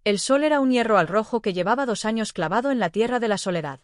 El sol era un hierro al rojo que llevaba 2 años clavado en la tierra de la soledad.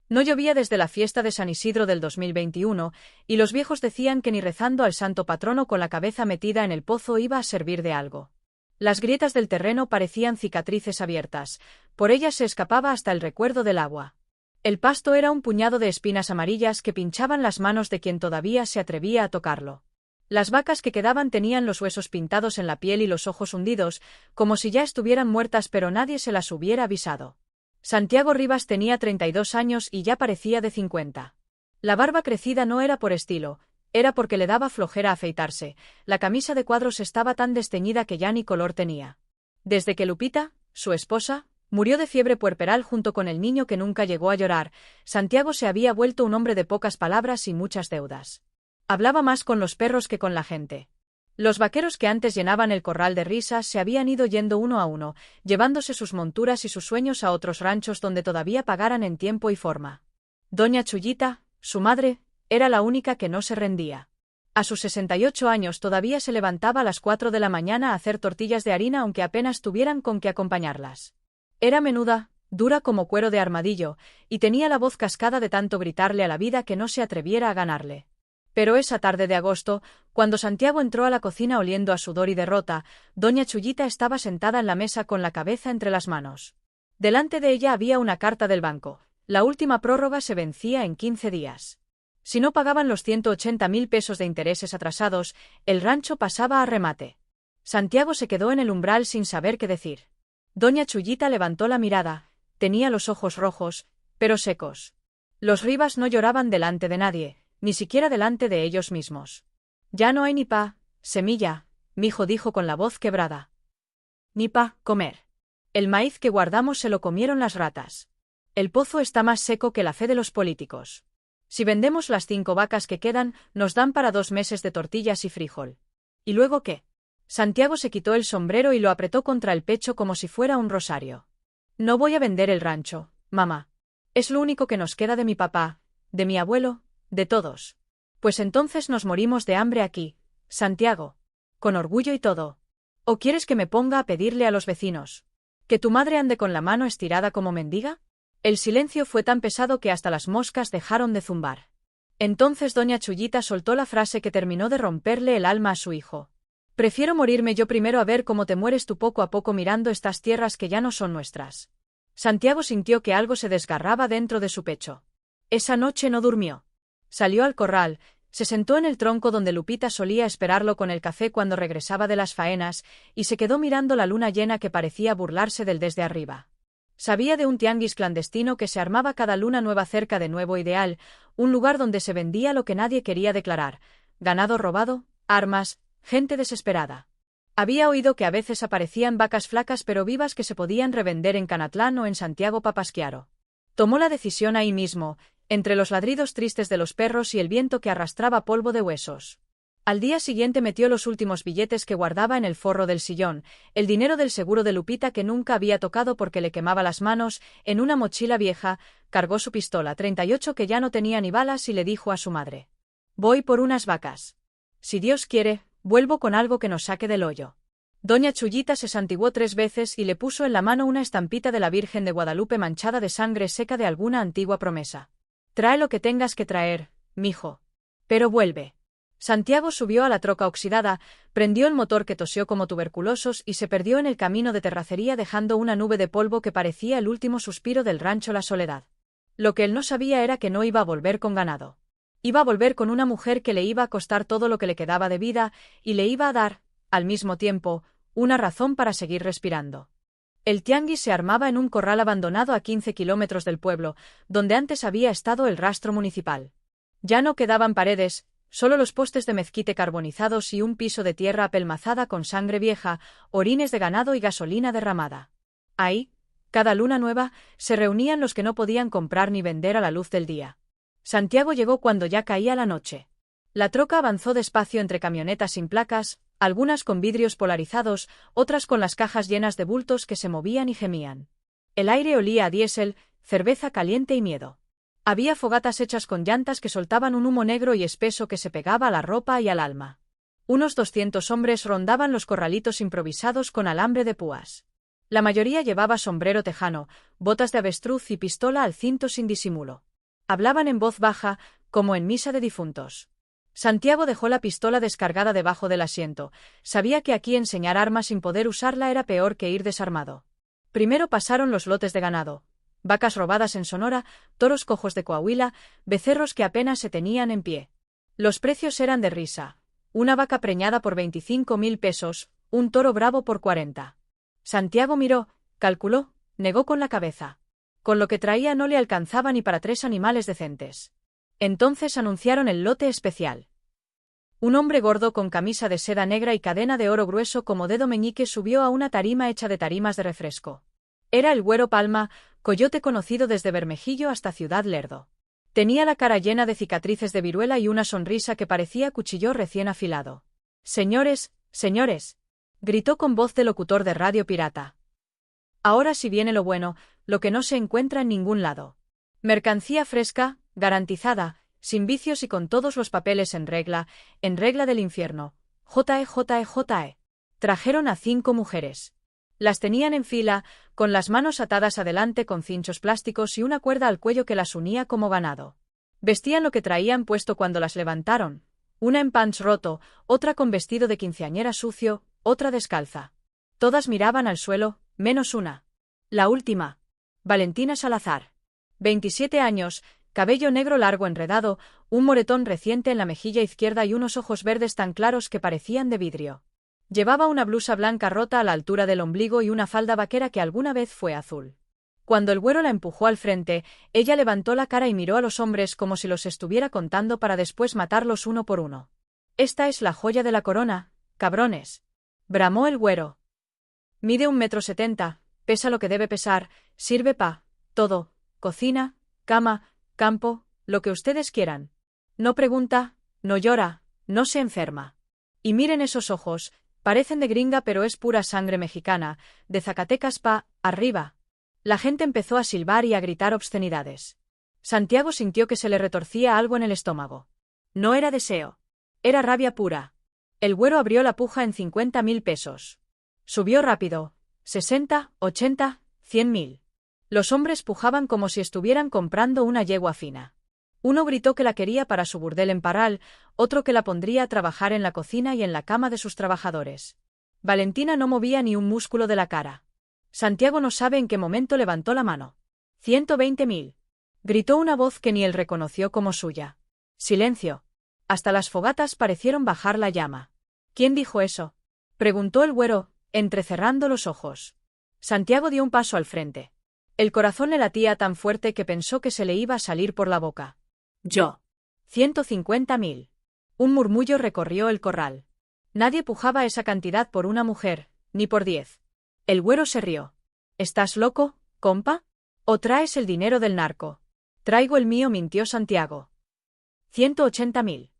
No llovía desde la fiesta de San Isidro del 2021, y los viejos decían que ni rezando al santo patrono con la cabeza metida en el pozo iba a servir de algo. Las grietas del terreno parecían cicatrices abiertas, por ellas se escapaba hasta el recuerdo del agua. El pasto era un puñado de espinas amarillas que pinchaban las manos de quien todavía se atrevía a tocarlo. Las vacas que quedaban tenían los huesos pintados en la piel y los ojos hundidos, como si ya estuvieran muertas, pero nadie se las hubiera avisado. Santiago Rivas tenía 32 años y ya parecía de 50. La barba crecida no era por estilo, era porque le daba flojera afeitarse. La camisa de cuadros estaba tan desteñida que ya ni color tenía. Desde que Lupita, su esposa, murió de fiebre puerperal junto con el niño que nunca llegó a llorar, Santiago se había vuelto un hombre de pocas palabras y muchas deudas. Hablaba más con los perros que con la gente. Los vaqueros que antes llenaban el corral de risas se habían ido yendo uno a uno, llevándose sus monturas y sus sueños a otros ranchos donde todavía pagaran en tiempo y forma. Doña Chullita, su madre, era la única que no se rendía. A sus 68 años todavía se levantaba a las 4 de la mañana a hacer tortillas de harina aunque apenas tuvieran con qué acompañarlas. Era menuda, dura como cuero de armadillo, y tenía la voz cascada de tanto gritarle a la vida que no se atreviera a ganarle. Pero esa tarde de agosto, cuando Santiago entró a la cocina oliendo a sudor y derrota, doña Chullita estaba sentada en la mesa con la cabeza entre las manos. Delante de ella había una carta del banco. La última prórroga se vencía en 15 días. Si no pagaban los 180.000 pesos de intereses atrasados, el rancho pasaba a remate. Santiago se quedó en el umbral sin saber qué decir. Doña Chullita levantó la mirada, tenía los ojos rojos, pero secos. Los Rivas no lloraban delante de nadie, ni siquiera delante de ellos mismos. Ya no hay ni pa, semilla, mijo, dijo con la voz quebrada. Ni pa, comer. El maíz que guardamos se lo comieron las ratas. El pozo está más seco que la fe de los políticos. Si vendemos las 5 vacas que quedan, nos dan para 2 meses de tortillas y frijol. ¿Y luego qué? Santiago se quitó el sombrero y lo apretó contra el pecho como si fuera un rosario. No voy a vender el rancho, mamá. Es lo único que nos queda de mi papá, de mi abuelo, de todos. Pues entonces nos morimos de hambre aquí, Santiago. Con orgullo y todo. ¿O quieres que me ponga a pedirle a los vecinos? ¿Que tu madre ande con la mano estirada como mendiga? El silencio fue tan pesado que hasta las moscas dejaron de zumbar. Entonces doña Chullita soltó la frase que terminó de romperle el alma a su hijo. Prefiero morirme yo primero a ver cómo te mueres tú poco a poco mirando estas tierras que ya no son nuestras. Santiago sintió que algo se desgarraba dentro de su pecho. Esa noche no durmió. Salió al corral, se sentó en el tronco donde Lupita solía esperarlo con el café cuando regresaba de las faenas, y se quedó mirando la luna llena que parecía burlarse del desde arriba. Sabía de un tianguis clandestino que se armaba cada luna nueva cerca de Nuevo Ideal, un lugar donde se vendía lo que nadie quería declarar: ganado robado, armas, gente desesperada. Había oído que a veces aparecían vacas flacas pero vivas que se podían revender en Canatlán o en Santiago Papasquiaro. Tomó la decisión ahí mismo, entre los ladridos tristes de los perros y el viento que arrastraba polvo de huesos. Al día siguiente metió los últimos billetes que guardaba en el forro del sillón, el dinero del seguro de Lupita que nunca había tocado porque le quemaba las manos, en una mochila vieja, cargó su pistola 38 que ya no tenía ni balas y le dijo a su madre: voy por unas vacas. Si Dios quiere, vuelvo con algo que nos saque del hoyo. Doña Chullita se santiguó 3 veces y le puso en la mano una estampita de la Virgen de Guadalupe manchada de sangre seca de alguna antigua promesa. Trae lo que tengas que traer, mijo. Pero vuelve. Santiago subió a la troca oxidada, prendió el motor que tosió como tuberculosos y se perdió en el camino de terracería dejando una nube de polvo que parecía el último suspiro del rancho La Soledad. Lo que él no sabía era que no iba a volver con ganado. Iba a volver con una mujer que le iba a costar todo lo que le quedaba de vida y le iba a dar, al mismo tiempo, una razón para seguir respirando. El tianguis se armaba en un corral abandonado a 15 kilómetros del pueblo, donde antes había estado el rastro municipal. Ya no quedaban paredes, solo los postes de mezquite carbonizados y un piso de tierra apelmazada con sangre vieja, orines de ganado y gasolina derramada. Ahí, cada luna nueva, se reunían los que no podían comprar ni vender a la luz del día. Santiago llegó cuando ya caía la noche. La troca avanzó despacio entre camionetas sin placas, algunas con vidrios polarizados, otras con las cajas llenas de bultos que se movían y gemían. El aire olía a diésel, cerveza caliente y miedo. Había fogatas hechas con llantas que soltaban un humo negro y espeso que se pegaba a la ropa y al alma. Unos 200 hombres rondaban los corralitos improvisados con alambre de púas. La mayoría llevaba sombrero tejano, botas de avestruz y pistola al cinto sin disimulo. Hablaban en voz baja, como en misa de difuntos. Santiago dejó la pistola descargada debajo del asiento. Sabía que aquí enseñar armas sin poder usarla era peor que ir desarmado. Primero pasaron los lotes de ganado. Vacas robadas en Sonora, toros cojos de Coahuila, becerros que apenas se tenían en pie. Los precios eran de risa. Una vaca preñada por 25.000 pesos, un toro bravo por 40. Santiago miró, calculó, negó con la cabeza. Con lo que traía no le alcanzaba ni para 3 animales decentes. Entonces anunciaron el lote especial. Un hombre gordo con camisa de seda negra y cadena de oro grueso como dedo meñique subió a una tarima hecha de tarimas de refresco. Era el Güero Palma, coyote conocido desde Bermejillo hasta Ciudad Lerdo. Tenía la cara llena de cicatrices de viruela y una sonrisa que parecía cuchillo recién afilado. «Señores, señores», gritó con voz de locutor de radio pirata. «Ahora sí viene lo bueno, lo que no se encuentra en ningún lado. Mercancía fresca, garantizada, sin vicios y con todos los papeles en regla del infierno. JE. Trajeron a 5 mujeres. Las tenían en fila, con las manos atadas adelante con cinchos plásticos y una cuerda al cuello que las unía como ganado. Vestían lo que traían puesto cuando las levantaron. Una en pants roto, otra con vestido de quinceañera sucio, otra descalza. Todas miraban al suelo, menos una. La última. Valentina Salazar. 27 años, cabello negro largo enredado, un moretón reciente en la mejilla izquierda y unos ojos verdes tan claros que parecían de vidrio. Llevaba una blusa blanca rota a la altura del ombligo y una falda vaquera que alguna vez fue azul. Cuando el Güero la empujó al frente, ella levantó la cara y miró a los hombres como si los estuviera contando para después matarlos uno por uno. «Esta es la joya de la corona, cabrones», bramó el Güero. «Mide 1,70 m, pesa lo que debe pesar, sirve pa' todo, cocina, cama, campo, lo que ustedes quieran. No pregunta, no llora, no se enferma. Y miren esos ojos, parecen de gringa pero es pura sangre mexicana, de Zacatecas pa' arriba». La gente empezó a silbar y a gritar obscenidades. Santiago sintió que se le retorcía algo en el estómago. No era deseo. Era rabia pura. El Güero abrió la puja en 50.000 pesos. Subió rápido. 60, 80, 100.000. Los hombres pujaban como si estuvieran comprando una yegua fina. Uno gritó que la quería para su burdel en Parral, otro que la pondría a trabajar en la cocina y en la cama de sus trabajadores. Valentina no movía ni un músculo de la cara. Santiago no sabe en qué momento levantó la mano. 120.000. Gritó una voz que ni él reconoció como suya. Silencio. Hasta las fogatas parecieron bajar la llama. ¿Quién dijo eso?, preguntó el Güero, entrecerrando los ojos. Santiago dio un paso al frente. El corazón le latía tan fuerte que pensó que se le iba a salir por la boca. Yo. 150.000. Un murmullo recorrió el corral. Nadie pujaba esa cantidad por una mujer, ni por 10. El Güero se rió. ¿Estás loco, compa? ¿O traes el dinero del narco? Traigo el mío, mintió Santiago. 180.000.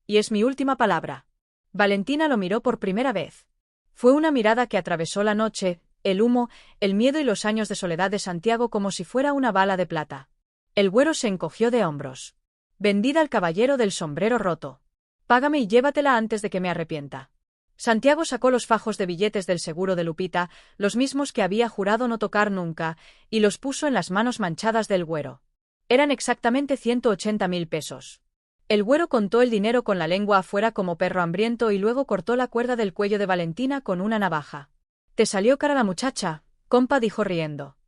Y es mi última palabra. Valentina lo miró por primera vez. Fue una mirada que atravesó la noche, el humo, el miedo y los años de soledad de Santiago como si fuera una bala de plata. El Güero se encogió de hombros. Vendida al caballero del sombrero roto. Págame y llévatela antes de que me arrepienta. Santiago sacó los fajos de billetes del seguro de Lupita, los mismos que había jurado no tocar nunca, y los puso en las manos manchadas del Güero. Eran exactamente 180.000 pesos. El Güero contó el dinero con la lengua afuera como perro hambriento y luego cortó la cuerda del cuello de Valentina con una navaja. «Te salió cara la muchacha», compa dijo riendo.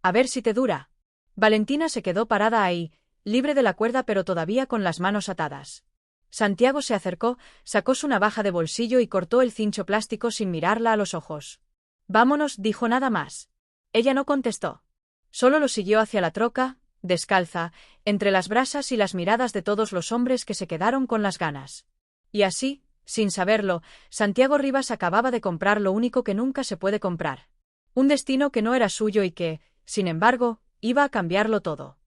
«A ver si te dura». Valentina se quedó parada ahí, libre de la cuerda pero todavía con las manos atadas. Santiago se acercó, sacó su navaja de bolsillo y cortó el cincho plástico sin mirarla a los ojos. «Vámonos», dijo nada más. Ella no contestó. Solo lo siguió hacia la troca, descalza, entre las brasas y las miradas de todos los hombres que se quedaron con las ganas. Y así, sin saberlo, Santiago Rivas acababa de comprar lo único que nunca se puede comprar. Un destino que no era suyo y que, sin embargo, iba a cambiarlo todo.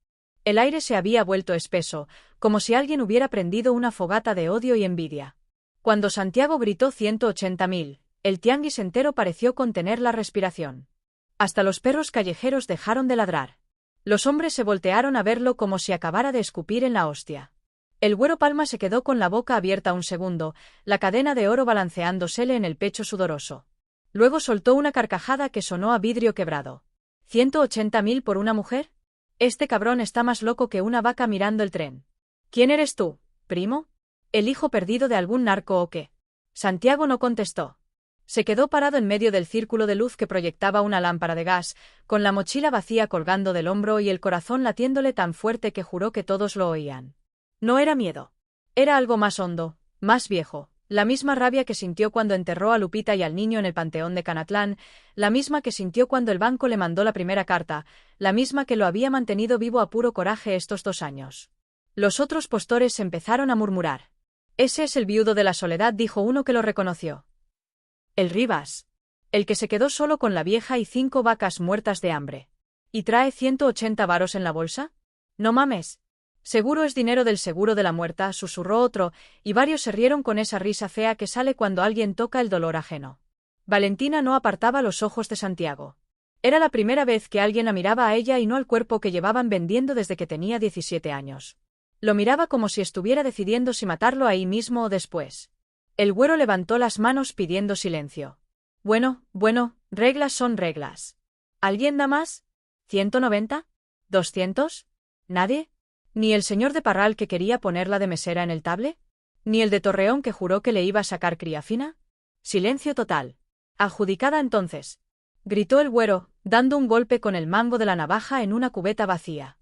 El aire se había vuelto espeso, como si alguien hubiera prendido una fogata de odio y envidia. Cuando Santiago gritó 180.000, el tianguis entero pareció contener la respiración. Hasta los perros callejeros dejaron de ladrar. Los hombres se voltearon a verlo como si acabara de escupir en la hostia. El Güero Palma se quedó con la boca abierta un segundo, la cadena de oro balanceándosele en el pecho sudoroso. Luego soltó una carcajada que sonó a vidrio quebrado. ¿180.000 por una mujer? Este cabrón está más loco que una vaca mirando el tren. ¿Quién eres tú, primo? ¿El hijo perdido de algún narco o qué? Santiago no contestó. Se quedó parado en medio del círculo de luz que proyectaba una lámpara de gas, con la mochila vacía colgando del hombro y el corazón latiéndole tan fuerte que juró que todos lo oían. No era miedo. Era algo más hondo, más viejo. La misma rabia que sintió cuando enterró a Lupita y al niño en el panteón de Canatlán, la misma que sintió cuando el banco le mandó la primera carta, la misma que lo había mantenido vivo a puro coraje estos 2 años. Los otros postores empezaron a murmurar. Ese es el viudo de la Soledad, dijo uno que lo reconoció. El Rivas. El que se quedó solo con la vieja y 5 vacas muertas de hambre. ¿Y trae 180 varos en la bolsa? No mames. Seguro es dinero del seguro de la muerta, susurró otro, y varios se rieron con esa risa fea que sale cuando alguien toca el dolor ajeno. Valentina no apartaba los ojos de Santiago. Era la primera vez que alguien la miraba a ella y no al cuerpo que llevaban vendiendo desde que tenía 17 años. Lo miraba como si estuviera decidiendo si matarlo ahí mismo o después. El güero levantó las manos pidiendo silencio. Bueno, reglas son reglas. ¿Alguien da más? ¿190? ¿200? ¿Nadie? ¿Ni el señor de Parral que quería ponerla de mesera en el table? ¿Ni el de Torreón que juró que le iba a sacar cría fina? Silencio total. Adjudicada entonces, gritó el güero, dando un golpe con el mango de la navaja en una cubeta vacía.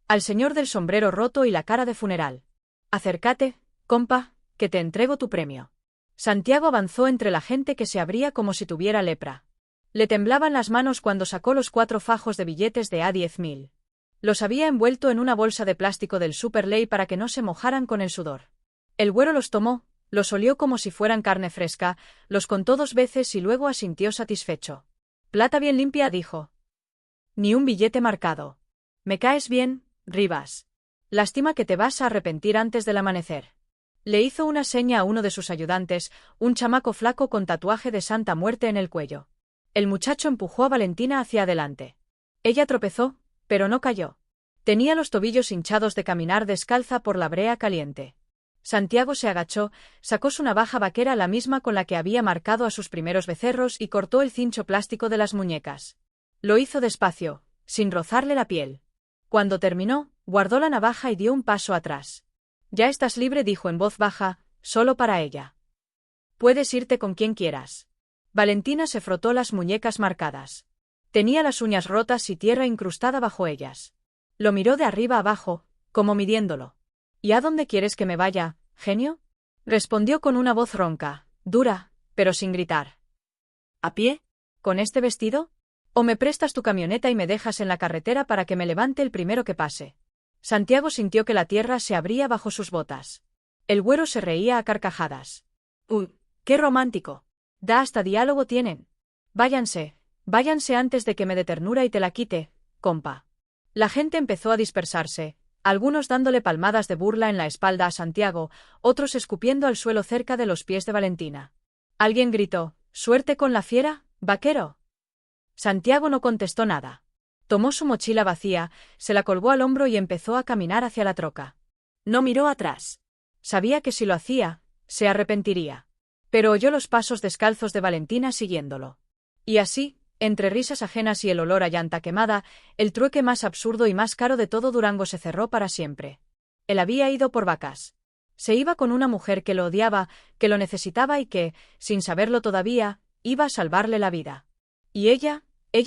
Al señor del sombrero roto y la cara de funeral. Acércate, compa, que te entrego tu premio. Santiago avanzó entre la gente que se abría como si tuviera lepra. Le temblaban las manos cuando sacó los 4 fajos de billetes de a 10.000. Los había envuelto en una bolsa de plástico del Superley para que no se mojaran con el sudor. El güero los tomó, los olió como si fueran carne fresca, los contó 2 veces y luego asintió satisfecho. Plata bien limpia, dijo. Ni un billete marcado. Me caes bien, Rivas. Lástima que te vas a arrepentir antes del amanecer. Le hizo una seña a uno de sus ayudantes, un chamaco flaco con tatuaje de Santa Muerte en el cuello. El muchacho empujó a Valentina hacia adelante. Ella tropezó, pero no cayó. Tenía los tobillos hinchados de caminar descalza por la brea caliente. Santiago se agachó, sacó su navaja vaquera, la misma con la que había marcado a sus primeros becerros, y cortó el cincho plástico de las muñecas. Lo hizo despacio, sin rozarle la piel. Cuando terminó, guardó la navaja y dio un paso atrás. Ya estás libre, dijo en voz baja, solo para ella. Puedes irte con quien quieras. Valentina se frotó las muñecas marcadas. Tenía las uñas rotas y tierra incrustada bajo ellas. Lo miró de arriba abajo, como midiéndolo. ¿Y a dónde quieres que me vaya, genio? Respondió con una voz ronca, dura, pero sin gritar. ¿A pie? ¿Con este vestido? ¿O me prestas tu camioneta y me dejas en la carretera para que me levante el primero que pase? Santiago sintió que la tierra se abría bajo sus botas. El güero se reía a carcajadas. ¡Qué romántico! Da hasta diálogo tienen. Váyanse antes de que me dé ternura y te la quite, compa. La gente empezó a dispersarse, algunos dándole palmadas de burla en la espalda a Santiago, otros escupiendo al suelo cerca de los pies de Valentina. Alguien gritó, «¡Suerte con la fiera, vaquero!». Santiago no contestó nada. Tomó su mochila vacía, se la colgó al hombro y empezó a caminar hacia la troca. No miró atrás. Sabía que si lo hacía, se arrepentiría. Pero oyó los pasos descalzos de Valentina siguiéndolo. Y así, entre risas ajenas y el olor a llanta quemada, el trueque más absurdo y más caro de todo Durango se cerró para siempre. Él había ido por vacas. Se iba con una mujer que lo odiaba, que lo necesitaba y que, sin saberlo todavía, iba a salvarle la vida. Y ella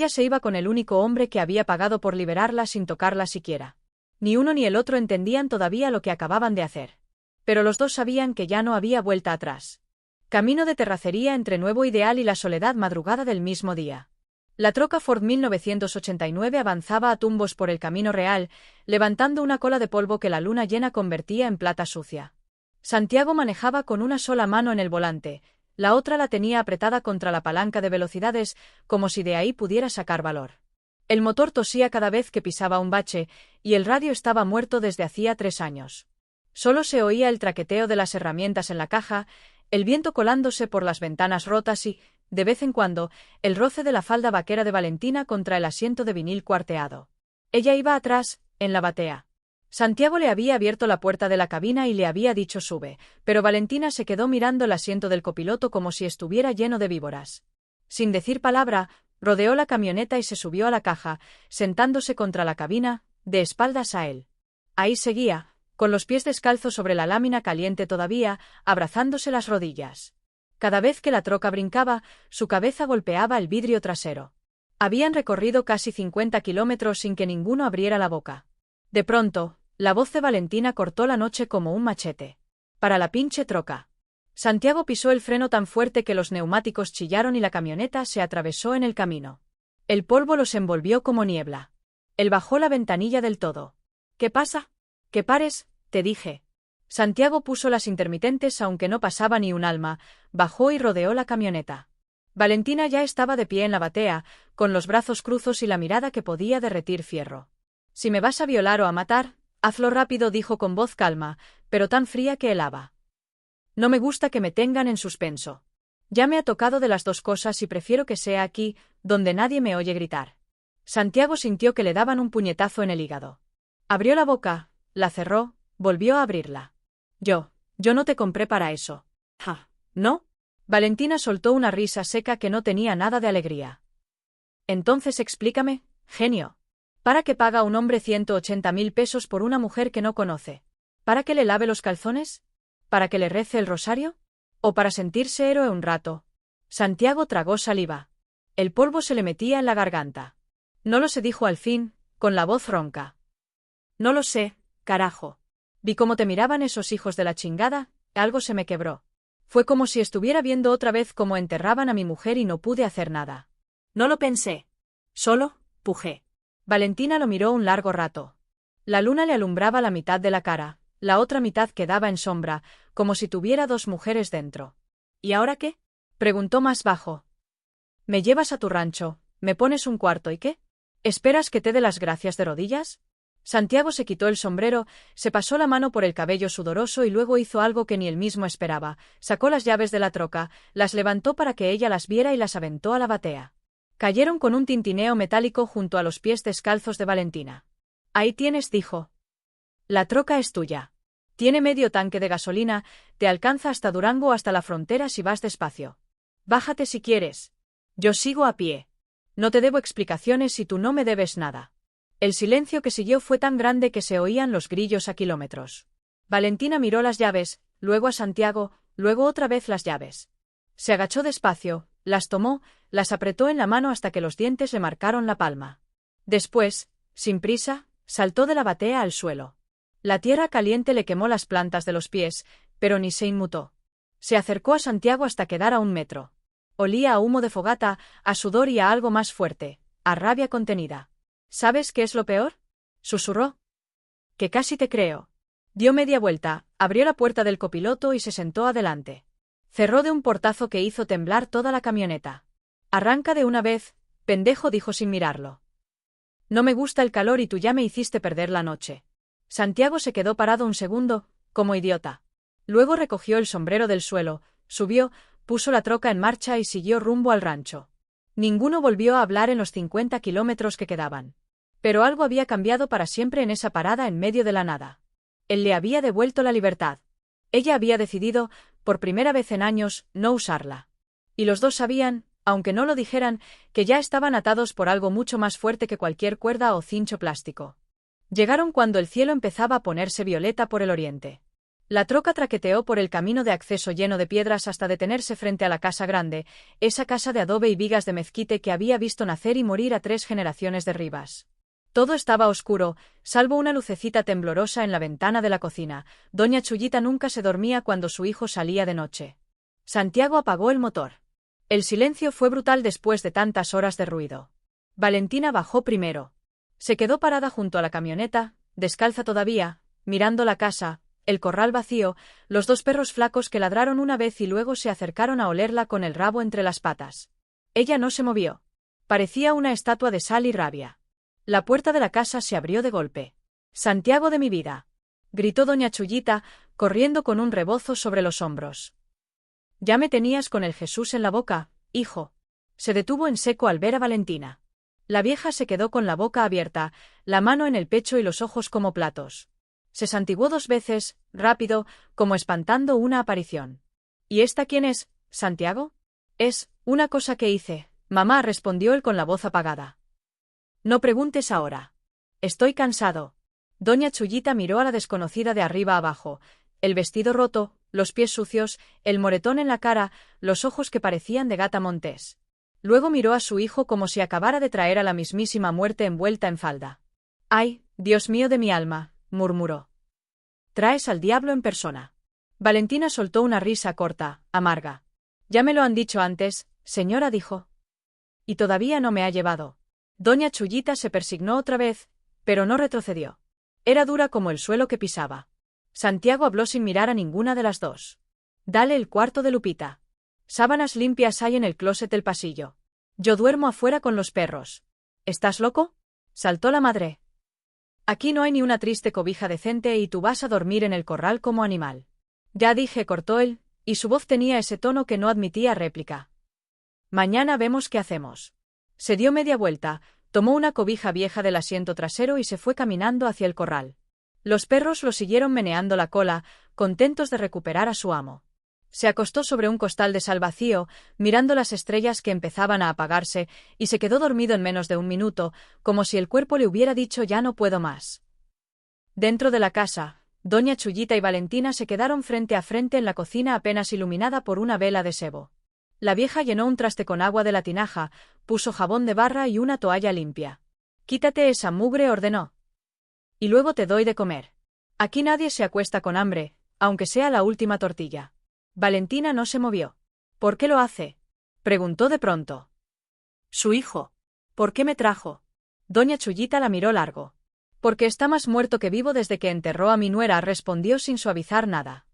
se iba con el único hombre que había pagado por liberarla sin tocarla siquiera. Ni uno ni el otro entendían todavía lo que acababan de hacer. Pero los dos sabían que ya no había vuelta atrás. Camino de terracería entre Nuevo Ideal y La Soledad, madrugada del mismo día. La troca Ford 1989 avanzaba a tumbos por el camino real, levantando una cola de polvo que la luna llena convertía en plata sucia. Santiago manejaba con una sola mano en el volante, la otra la tenía apretada contra la palanca de velocidades, como si de ahí pudiera sacar valor. El motor tosía cada vez que pisaba un bache, y el radio estaba muerto desde hacía 3 años. Solo se oía el traqueteo de las herramientas en la caja, el viento colándose por las ventanas rotas y, de vez en cuando, el roce de la falda vaquera de Valentina contra el asiento de vinil cuarteado. Ella iba atrás, en la batea. Santiago le había abierto la puerta de la cabina y le había dicho sube, pero Valentina se quedó mirando el asiento del copiloto como si estuviera lleno de víboras. Sin decir palabra, rodeó la camioneta y se subió a la caja, sentándose contra la cabina, de espaldas a él. Ahí seguía, con los pies descalzos sobre la lámina caliente todavía, abrazándose las rodillas. Cada vez que la troca brincaba, su cabeza golpeaba el vidrio trasero. Habían recorrido casi 50 kilómetros sin que ninguno abriera la boca. De pronto, la voz de Valentina cortó la noche como un machete. «Para la pinche troca». Santiago pisó el freno tan fuerte que los neumáticos chillaron y la camioneta se atravesó en el camino. El polvo los envolvió como niebla. Él bajó la ventanilla del todo. «¿Qué pasa?» «Que pares, te dije». Santiago puso las intermitentes aunque no pasaba ni un alma, bajó y rodeó la camioneta. Valentina ya estaba de pie en la batea, con los brazos cruzos y la mirada que podía derretir fierro. «Si me vas a violar o a matar, hazlo rápido», dijo con voz calma, pero tan fría que helaba. «No me gusta que me tengan en suspenso. Ya me ha tocado de las dos cosas y prefiero que sea aquí, donde nadie me oye gritar». Santiago sintió que le daban un puñetazo en el hígado. Abrió la boca, la cerró, volvió a abrirla. Yo no te compré para eso». «Ja, ¿no?» Valentina soltó una risa seca que no tenía nada de alegría. «Entonces explícame, genio. ¿Para qué paga un hombre 180.000 pesos por una mujer que no conoce? ¿Para que le lave los calzones? ¿Para que le rece el rosario? ¿O para sentirse héroe un rato?» Santiago tragó saliva. El polvo se le metía en la garganta. «No lo sé», dijo al fin, con la voz ronca. «No lo sé, carajo. Vi cómo te miraban esos hijos de la chingada, algo se me quebró. Fue como si estuviera viendo otra vez cómo enterraban a mi mujer y no pude hacer nada. No lo pensé. Solo, pujé». Valentina lo miró un largo rato. La luna le alumbraba la mitad de la cara, la otra mitad quedaba en sombra, como si tuviera dos mujeres dentro. «¿Y ahora qué?», preguntó más bajo. «Me llevas a tu rancho, me pones un cuarto y ¿qué? ¿Esperas que te dé las gracias de rodillas?» Santiago se quitó el sombrero, se pasó la mano por el cabello sudoroso y luego hizo algo que ni él mismo esperaba, sacó las llaves de la troca, las levantó para que ella las viera y las aventó a la batea. Cayeron con un tintineo metálico junto a los pies descalzos de Valentina. «Ahí tienes», dijo. «La troca es tuya. Tiene medio tanque de gasolina, te alcanza hasta Durango o hasta la frontera si vas despacio. Bájate si quieres. Yo sigo a pie. No te debo explicaciones y tú no me debes nada». El silencio que siguió fue tan grande que se oían los grillos a kilómetros. Valentina miró las llaves, luego a Santiago, luego otra vez las llaves. Se agachó despacio, las tomó, las apretó en la mano hasta que los dientes le marcaron la palma. Después, sin prisa, saltó de la batea al suelo. La tierra caliente le quemó las plantas de los pies, pero ni se inmutó. Se acercó a Santiago hasta quedar a 1 metro. Olía a humo de fogata, a sudor y a algo más fuerte, a rabia contenida. «¿Sabes qué es lo peor?», susurró. «Que casi te creo». Dio media vuelta, abrió la puerta del copiloto y se sentó adelante. Cerró de un portazo que hizo temblar toda la camioneta. «Arranca de una vez, pendejo», dijo sin mirarlo. «No me gusta el calor y tú ya me hiciste perder la noche». Santiago se quedó parado un segundo, como idiota. Luego recogió el sombrero del suelo, subió, puso la troca en marcha y siguió rumbo al rancho. Ninguno volvió a hablar en los 50 kilómetros que quedaban. Pero algo había cambiado para siempre en esa parada en medio de la nada. Él le había devuelto la libertad. Ella había decidido, por primera vez en años, no usarla. Y los dos sabían, aunque no lo dijeran, que ya estaban atados por algo mucho más fuerte que cualquier cuerda o cincho plástico. Llegaron cuando el cielo empezaba a ponerse violeta por el oriente. La troca traqueteó por el camino de acceso lleno de piedras hasta detenerse frente a la casa grande, esa casa de adobe y vigas de mezquite que había visto nacer y morir a 3 generaciones de Rivas. Todo estaba oscuro, salvo una lucecita temblorosa en la ventana de la cocina. Doña Chullita nunca se dormía cuando su hijo salía de noche. Santiago apagó el motor. El silencio fue brutal después de tantas horas de ruido. Valentina bajó primero. Se quedó parada junto a la camioneta, descalza todavía, mirando la casa, el corral vacío, los 2 perros flacos que ladraron una vez y luego se acercaron a olerla con el rabo entre las patas. Ella no se movió. Parecía una estatua de sal y rabia. La puerta de la casa se abrió de golpe. «Santiago de mi vida», gritó doña Chullita, corriendo con un rebozo sobre los hombros. «Ya me tenías con el Jesús en la boca, hijo». Se detuvo en seco al ver a Valentina. La vieja se quedó con la boca abierta, la mano en el pecho y los ojos como platos. Se santiguó 2 veces, rápido, como espantando una aparición. «¿Y esta quién es, Santiago?» «Es Una cosa que hice, mamá, respondió él con la voz apagada. No preguntes ahora. Estoy cansado. Doña Chullita miró a la desconocida de arriba abajo, el vestido roto, los pies sucios, el moretón en la cara, los ojos que parecían de gata montés. Luego miró a su hijo como si acabara de traer a la mismísima muerte envuelta en falda. «Ay, Dios mío de mi alma», murmuró. «Traes al diablo en persona». Valentina soltó una risa corta, amarga. «Ya me lo han dicho antes, señora», dijo. «Y todavía no me ha llevado». Doña Chullita se persignó otra vez, pero no retrocedió. Era dura como el suelo que pisaba. Santiago habló sin mirar a ninguna de las dos. «Dale el cuarto de Lupita. Sábanas limpias hay en el closet del pasillo. Yo duermo afuera con los perros». «¿Estás loco?», saltó la madre. «Aquí no hay ni una triste cobija decente y tú vas a dormir en el corral como animal». «Ya dije», cortó él, y su voz tenía ese tono que no admitía réplica. «Mañana vemos qué hacemos». Se dio media vuelta, tomó una cobija vieja del asiento trasero y se fue caminando hacia el corral. Los perros lo siguieron meneando la cola, contentos de recuperar a su amo. Se acostó sobre un costal de sal vacío, mirando las estrellas que empezaban a apagarse, y se quedó dormido en menos de un minuto, como si el cuerpo le hubiera dicho «ya no puedo más». Dentro de la casa, Doña Chullita y Valentina se quedaron frente a frente en la cocina apenas iluminada por una vela de sebo. La vieja llenó un traste con agua de la tinaja, puso jabón de barra y una toalla limpia. «Quítate esa mugre», ordenó. «Y luego te doy de comer. Aquí nadie se acuesta con hambre, aunque sea la última tortilla». Valentina no se movió. «¿Por qué lo hace?», preguntó de pronto. «Su hijo. ¿Por qué me trajo?». Doña Chullita la miró largo. «Porque está más muerto que vivo desde que enterró a mi nuera», respondió sin suavizar nada.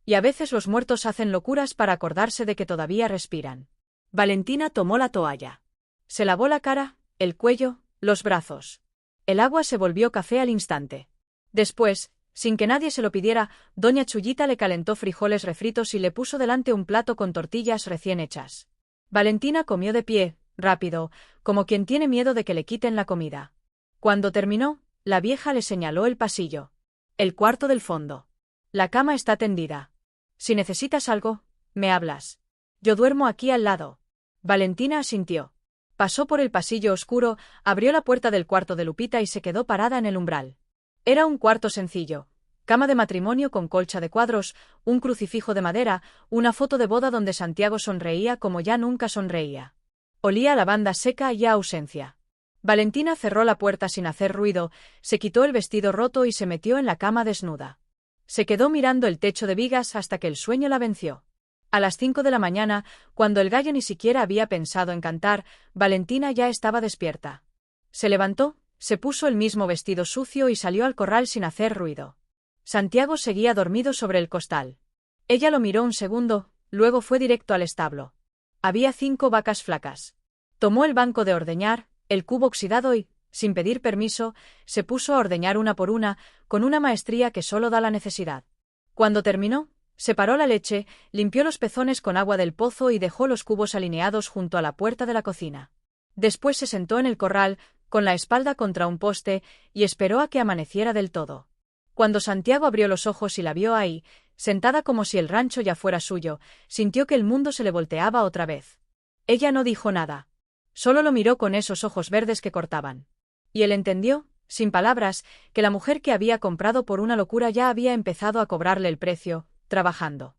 «Y a veces los muertos hacen locuras para acordarse de que todavía respiran». Valentina tomó la toalla. Se lavó la cara, el cuello, los brazos. El agua se volvió café al instante. Después, sin que nadie se lo pidiera, Doña Chullita le calentó frijoles refritos y le puso delante un plato con tortillas recién hechas. Valentina comió de pie, rápido, como quien tiene miedo de que le quiten la comida. Cuando terminó, la vieja le señaló el pasillo. «El cuarto del fondo. La cama está tendida. Si necesitas algo, me hablas. Yo duermo aquí al lado». Valentina asintió. Pasó por el pasillo oscuro, abrió la puerta del cuarto de Lupita y se quedó parada en el umbral. Era un cuarto sencillo. Cama de matrimonio con colcha de cuadros, un crucifijo de madera, una foto de boda donde Santiago sonreía como ya nunca sonreía. Olía a lavanda seca y a ausencia. Valentina cerró la puerta sin hacer ruido, se quitó el vestido roto y se metió en la cama desnuda. Se quedó mirando el techo de vigas hasta que el sueño la venció. A las 5 de la mañana, cuando el gallo ni siquiera había pensado en cantar, Valentina ya estaba despierta. Se levantó, se puso el mismo vestido sucio y salió al corral sin hacer ruido. Santiago seguía dormido sobre el costal. Ella lo miró un segundo, luego fue directo al establo. Había 5 vacas flacas. Tomó el banco de ordeñar, el cubo oxidado y, sin pedir permiso, se puso a ordeñar una por una, con una maestría que solo da la necesidad. Cuando terminó, separó la leche, limpió los pezones con agua del pozo y dejó los cubos alineados junto a la puerta de la cocina. Después se sentó en el corral, con la espalda contra un poste, y esperó a que amaneciera del todo. Cuando Santiago abrió los ojos y la vio ahí, sentada como si el rancho ya fuera suyo, sintió que el mundo se le volteaba otra vez. Ella no dijo nada. Solo lo miró con esos ojos verdes que cortaban. Y él entendió, sin palabras, que la mujer que había comprado por una locura ya había empezado a cobrarle el precio, trabajando.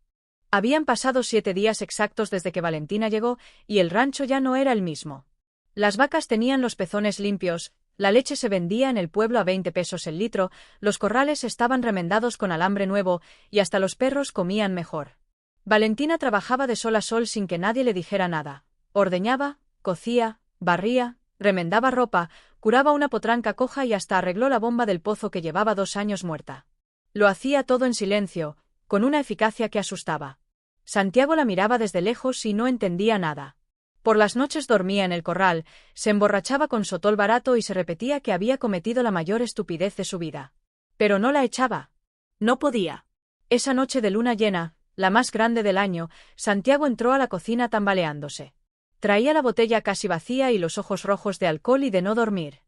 Habían pasado 7 días exactos desde que Valentina llegó, y el rancho ya no era el mismo. Las vacas tenían los pezones limpios, la leche se vendía en el pueblo a 20 pesos el litro, los corrales estaban remendados con alambre nuevo, y hasta los perros comían mejor. Valentina trabajaba de sol a sol sin que nadie le dijera nada. Ordeñaba, cocía, barría, remendaba ropa, curaba una potranca coja y hasta arregló la bomba del pozo que llevaba 2 años muerta. Lo hacía todo en silencio, con una eficacia que asustaba. Santiago la miraba desde lejos y no entendía nada. Por las noches dormía en el corral, se emborrachaba con sotol barato y se repetía que había cometido la mayor estupidez de su vida. Pero no la echaba. No podía. Esa noche de luna llena, la más grande del año, Santiago entró a la cocina tambaleándose. Traía la botella casi vacía y los ojos rojos de alcohol y de no dormir.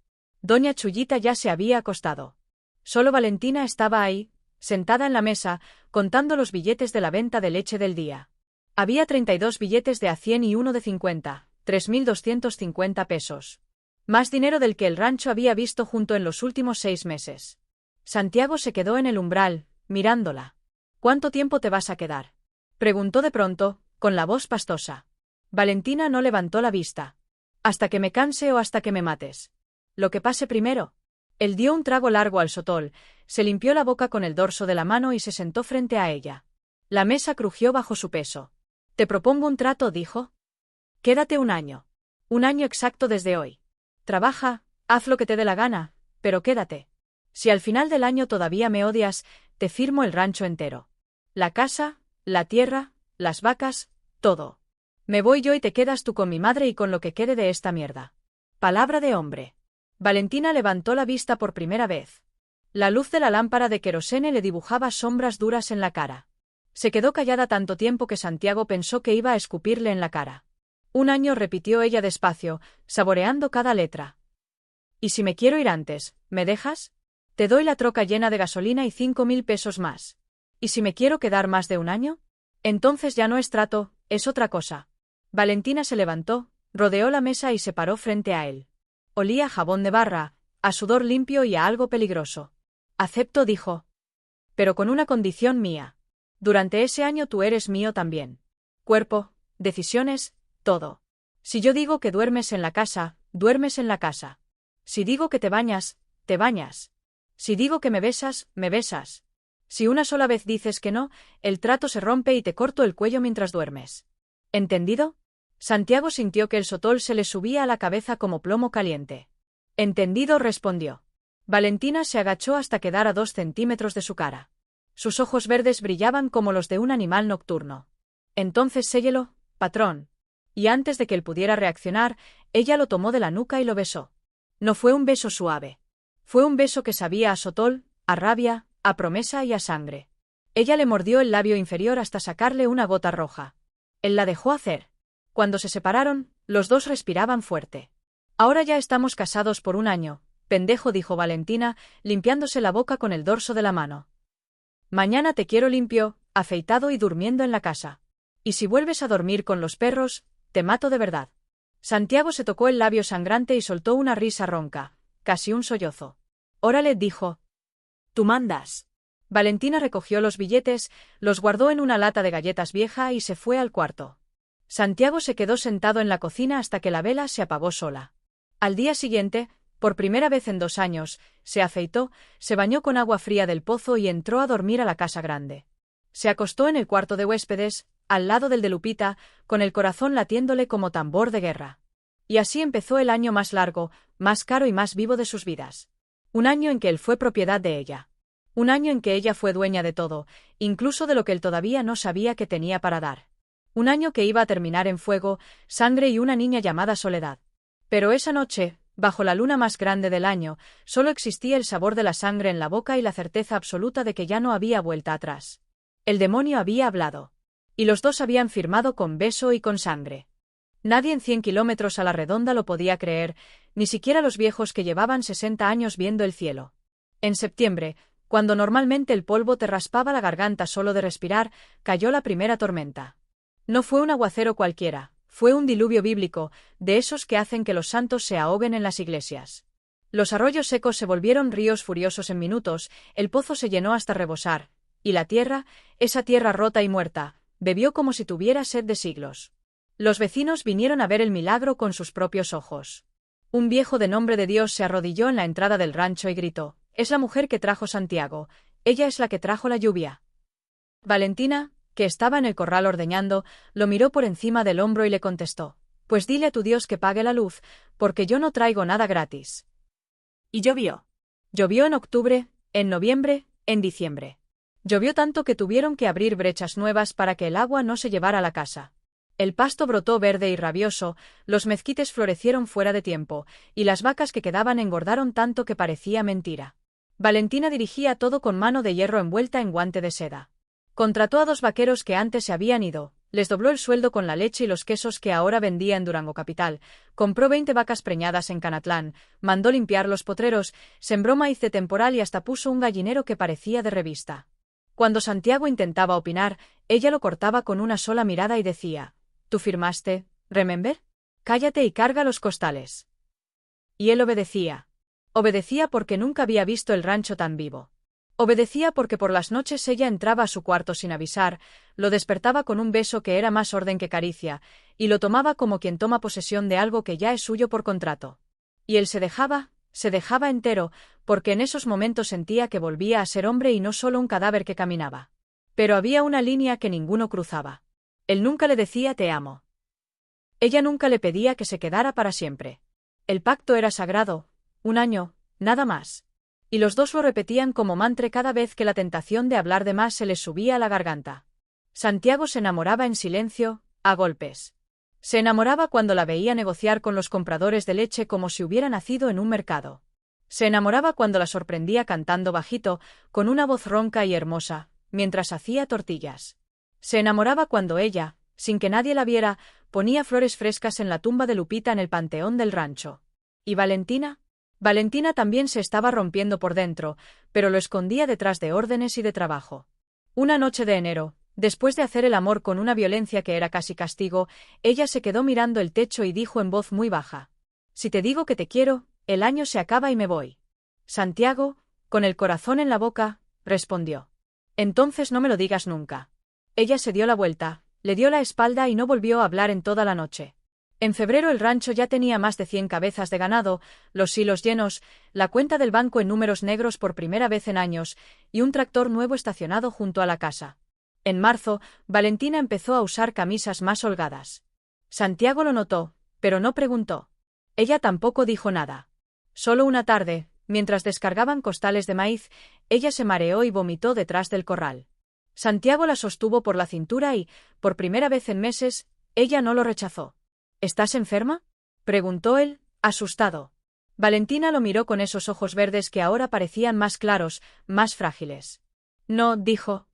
Doña Chullita ya se había acostado. Solo Valentina estaba ahí, sentada en la mesa, contando los billetes de la venta de leche del día. Había 32 billetes de a 100 y uno de 50, 3.250 pesos. Más dinero del que el rancho había visto junto en los últimos 6 meses. Santiago se quedó en el umbral, mirándola. ¿Cuánto tiempo te vas a quedar?, preguntó de pronto, con la voz pastosa. Valentina no levantó la vista. ¿Hasta que me canse o hasta que me mates? Lo que pase primero. Él dio un trago largo al sotol, se limpió la boca con el dorso de la mano y se sentó frente a ella. La mesa crujió bajo su peso. Te propongo un trato, dijo. Quédate un año. Un año exacto desde hoy. Trabaja, haz lo que te dé la gana, pero quédate. Si al final del año todavía me odias, te firmo el rancho entero. La casa, la tierra, las vacas, todo. Me voy yo y te quedas tú con mi madre y con lo que quede de esta mierda. Palabra de hombre. Valentina levantó la vista por primera vez. La luz de la lámpara de querosene le dibujaba sombras duras en la cara. Se quedó callada tanto tiempo que Santiago pensó que iba a escupirle en la cara. Un año, repitió ella despacio, saboreando cada letra. ¿Y si me quiero ir antes, me dejas? Te doy la troca llena de gasolina y 5.000 pesos más. ¿Y si me quiero quedar más de un año? Entonces ya no es trato, es otra cosa. Valentina se levantó, rodeó la mesa y se paró frente a él. Olía a jabón de barra, a sudor limpio y a algo peligroso. Acepto, dijo. Pero con una condición mía. Durante ese año tú eres mío también. Cuerpo, decisiones, todo. Si yo digo que duermes en la casa, duermes en la casa. Si digo que te bañas, te bañas. Si digo que me besas, me besas. Si una sola vez dices que no, el trato se rompe y te corto el cuello mientras duermes. ¿Entendido? Santiago sintió que el sotol se le subía a la cabeza como plomo caliente. Entendido, respondió. Valentina se agachó hasta quedar a 2 centímetros de su cara. Sus ojos verdes brillaban como los de un animal nocturno. Entonces séllelo, patrón. Y antes de que él pudiera reaccionar, ella lo tomó de la nuca y lo besó. No fue un beso suave. Fue un beso que sabía a sotol, a rabia, a promesa y a sangre. Ella le mordió el labio inferior hasta sacarle una gota roja. Él la dejó hacer. Cuando se separaron, los dos respiraban fuerte. Ahora ya estamos casados por un año, pendejo, dijo Valentina, limpiándose la boca con el dorso de la mano. Mañana te quiero limpio, afeitado y durmiendo en la casa. Y si vuelves a dormir con los perros, te mato de verdad. Santiago se tocó el labio sangrante y soltó una risa ronca, casi un sollozo. Órale, dijo. Tú mandas. Valentina recogió los billetes, los guardó en una lata de galletas vieja y se fue al cuarto. Santiago se quedó sentado en la cocina hasta que la vela se apagó sola. Al día siguiente, por primera vez en 2 años, se afeitó, se bañó con agua fría del pozo y entró a dormir a la casa grande. Se acostó en el cuarto de huéspedes, al lado del de Lupita, con el corazón latiéndole como tambor de guerra. Y así empezó el año más largo, más caro y más vivo de sus vidas. Un año en que él fue propiedad de ella. Un año en que ella fue dueña de todo, incluso de lo que él todavía no sabía que tenía para dar. Un año que iba a terminar en fuego, sangre y una niña llamada Soledad. Pero esa noche, bajo la luna más grande del año, solo existía el sabor de la sangre en la boca y la certeza absoluta de que ya no había vuelta atrás. El demonio había hablado. Y los dos habían firmado con beso y con sangre. Nadie en 100 kilómetros a la redonda lo podía creer, ni siquiera los viejos que llevaban 60 años viendo el cielo. En septiembre, cuando normalmente el polvo te raspaba la garganta solo de respirar, cayó la primera tormenta. No fue un aguacero cualquiera, fue un diluvio bíblico, de esos que hacen que los santos se ahoguen en las iglesias. Los arroyos secos se volvieron ríos furiosos en minutos, el pozo se llenó hasta rebosar, y la tierra, esa tierra rota y muerta, bebió como si tuviera sed de siglos. Los vecinos vinieron a ver el milagro con sus propios ojos. Un viejo de nombre de Dios se arrodilló en la entrada del rancho y gritó: «Es la mujer que trajo Santiago, ella es la que trajo la lluvia». Valentina, que estaba en el corral ordeñando, lo miró por encima del hombro y le contestó: «Pues dile a tu Dios que pague la luz, porque yo no traigo nada gratis». Y llovió. Llovió en octubre, en noviembre, en diciembre. Llovió tanto que tuvieron que abrir brechas nuevas para que el agua no se llevara a la casa. El pasto brotó verde y rabioso, los mezquites florecieron fuera de tiempo, y las vacas que quedaban engordaron tanto que parecía mentira. Valentina dirigía todo con mano de hierro envuelta en guante de seda. Contrató a 2 vaqueros que antes se habían ido, les dobló el sueldo con la leche y los quesos que ahora vendía en Durango capital, compró 20 vacas preñadas en Canatlán, mandó limpiar los potreros, sembró maíz de temporal y hasta puso un gallinero que parecía de revista. Cuando Santiago intentaba opinar, ella lo cortaba con una sola mirada y decía: «¿Tú firmaste, remember? Cállate y carga los costales». Y él obedecía. Obedecía porque nunca había visto el rancho tan vivo. Obedecía porque por las noches ella entraba a su cuarto sin avisar, lo despertaba con un beso que era más orden que caricia, y lo tomaba como quien toma posesión de algo que ya es suyo por contrato. Y él se dejaba entero, porque en esos momentos sentía que volvía a ser hombre y no solo un cadáver que caminaba. Pero había una línea que ninguno cruzaba. Él nunca le decía «te amo». Ella nunca le pedía que se quedara para siempre. El pacto era sagrado, 1 año, nada más. Y los dos lo repetían como mantra cada vez que la tentación de hablar de más se les subía a la garganta. Santiago se enamoraba en silencio, a golpes. Se enamoraba cuando la veía negociar con los compradores de leche como si hubiera nacido en un mercado. Se enamoraba cuando la sorprendía cantando bajito, con una voz ronca y hermosa, mientras hacía tortillas. Se enamoraba cuando ella, sin que nadie la viera, ponía flores frescas en la tumba de Lupita en el panteón del rancho. ¿Y Valentina? Valentina también se estaba rompiendo por dentro, pero lo escondía detrás de órdenes y de trabajo. Una noche de enero, después de hacer el amor con una violencia que era casi castigo, ella se quedó mirando el techo y dijo en voz muy baja: «Si te digo que te quiero, el año se acaba y me voy». Santiago, con el corazón en la boca, respondió: «Entonces no me lo digas nunca». Ella se dio la vuelta, le dio la espalda y no volvió a hablar en toda la noche. En febrero el rancho ya tenía más de 100 cabezas de ganado, los silos llenos, la cuenta del banco en números negros por primera vez en años, y un tractor nuevo estacionado junto a la casa. En marzo, Valentina empezó a usar camisas más holgadas. Santiago lo notó, pero no preguntó. Ella tampoco dijo nada. Solo una tarde, mientras descargaban costales de maíz, ella se mareó y vomitó detrás del corral. Santiago la sostuvo por la cintura y, por primera vez en meses, ella no lo rechazó. «¿Estás enferma?», preguntó él, asustado. Valentina lo miró con esos ojos verdes que ahora parecían más claros, más frágiles. «No», dijo.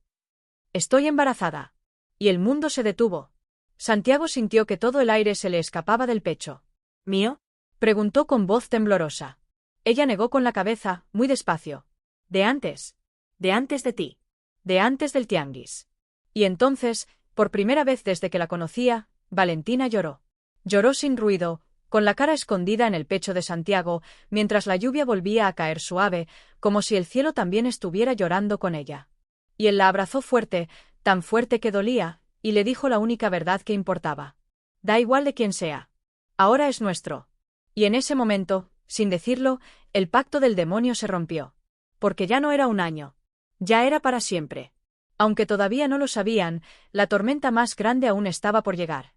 «Estoy embarazada». Y el mundo se detuvo. Santiago sintió que todo el aire se le escapaba del pecho. «¿Mío?», preguntó con voz temblorosa. Ella negó con la cabeza, muy despacio. «De antes de ti. De antes del tianguis». Y entonces, por primera vez desde que la conocía, Valentina lloró. Lloró sin ruido, con la cara escondida en el pecho de Santiago, mientras la lluvia volvía a caer suave, como si el cielo también estuviera llorando con ella. Y él la abrazó fuerte, tan fuerte que dolía, y le dijo la única verdad que importaba. «Da igual de quién sea. Ahora es nuestro». Y en ese momento, sin decirlo, el pacto del demonio se rompió. Porque ya no era 1 año. Ya era para siempre. Aunque todavía no lo sabían, la tormenta más grande aún estaba por llegar.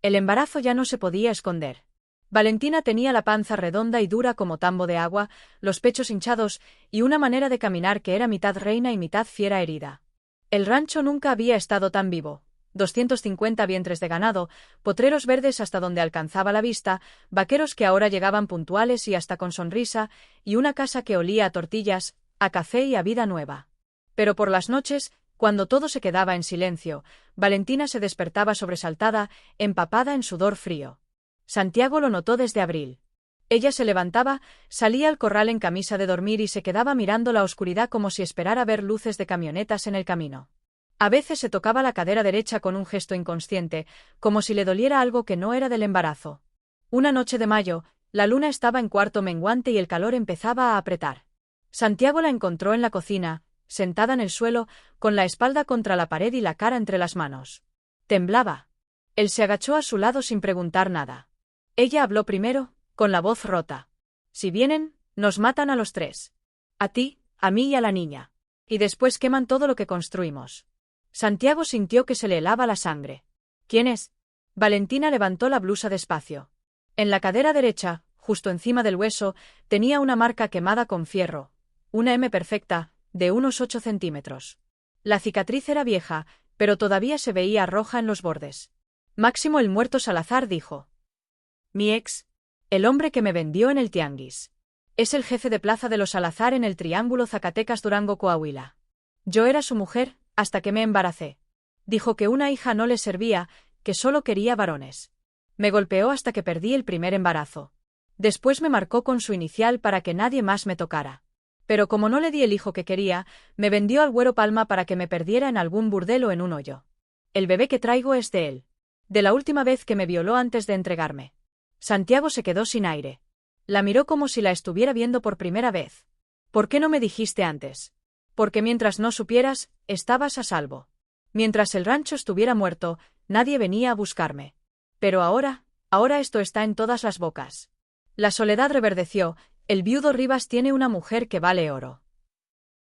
El embarazo ya no se podía esconder. Valentina tenía la panza redonda y dura como tambo de agua, los pechos hinchados, y una manera de caminar que era mitad reina y mitad fiera herida. El rancho nunca había estado tan vivo. 250 vientres de ganado, potreros verdes hasta donde alcanzaba la vista, vaqueros que ahora llegaban puntuales y hasta con sonrisa, y una casa que olía a tortillas, a café y a vida nueva. Pero por las noches, cuando todo se quedaba en silencio, Valentina se despertaba sobresaltada, empapada en sudor frío. Santiago lo notó desde abril. Ella se levantaba, salía al corral en camisa de dormir y se quedaba mirando la oscuridad como si esperara ver luces de camionetas en el camino. A veces se tocaba la cadera derecha con un gesto inconsciente, como si le doliera algo que no era del embarazo. Una noche de mayo, la luna estaba en cuarto menguante y el calor empezaba a apretar. Santiago la encontró en la cocina, sentada en el suelo, con la espalda contra la pared y la cara entre las manos. Temblaba. Él se agachó a su lado sin preguntar nada. Ella habló primero, con la voz rota. «Si vienen, nos matan a los 3. A ti, a mí y a la niña. Y después queman todo lo que construimos». Santiago sintió que se le helaba la sangre. «¿Quién es?». Valentina levantó la blusa despacio. En la cadera derecha, justo encima del hueso, tenía una marca quemada con fierro. Una M perfecta, de unos 8 centímetros. La cicatriz era vieja, pero todavía se veía roja en los bordes. «Máximo el muerto Salazar», dijo. «Mi ex, el hombre que me vendió en el tianguis. Es el jefe de plaza de los Salazar en el Triángulo Zacatecas-Durango-Coahuila. Yo era su mujer, hasta que me embaracé. Dijo que una hija no le servía, que solo quería varones. Me golpeó hasta que perdí el primer embarazo. Después me marcó con su inicial para que nadie más me tocara. Pero como no le di el hijo que quería, me vendió al Güero Palma para que me perdiera en algún burdel o en un hoyo. El bebé que traigo es de él. De la última vez que me violó antes de entregarme. Santiago se quedó sin aire. La miró como si la estuviera viendo por primera vez. ¿Por qué no me dijiste antes? Porque mientras no supieras, estabas a salvo. Mientras el rancho estuviera muerto, nadie venía a buscarme. Pero ahora esto está en todas las bocas. La soledad reverdeció, el viudo Rivas tiene una mujer que vale oro.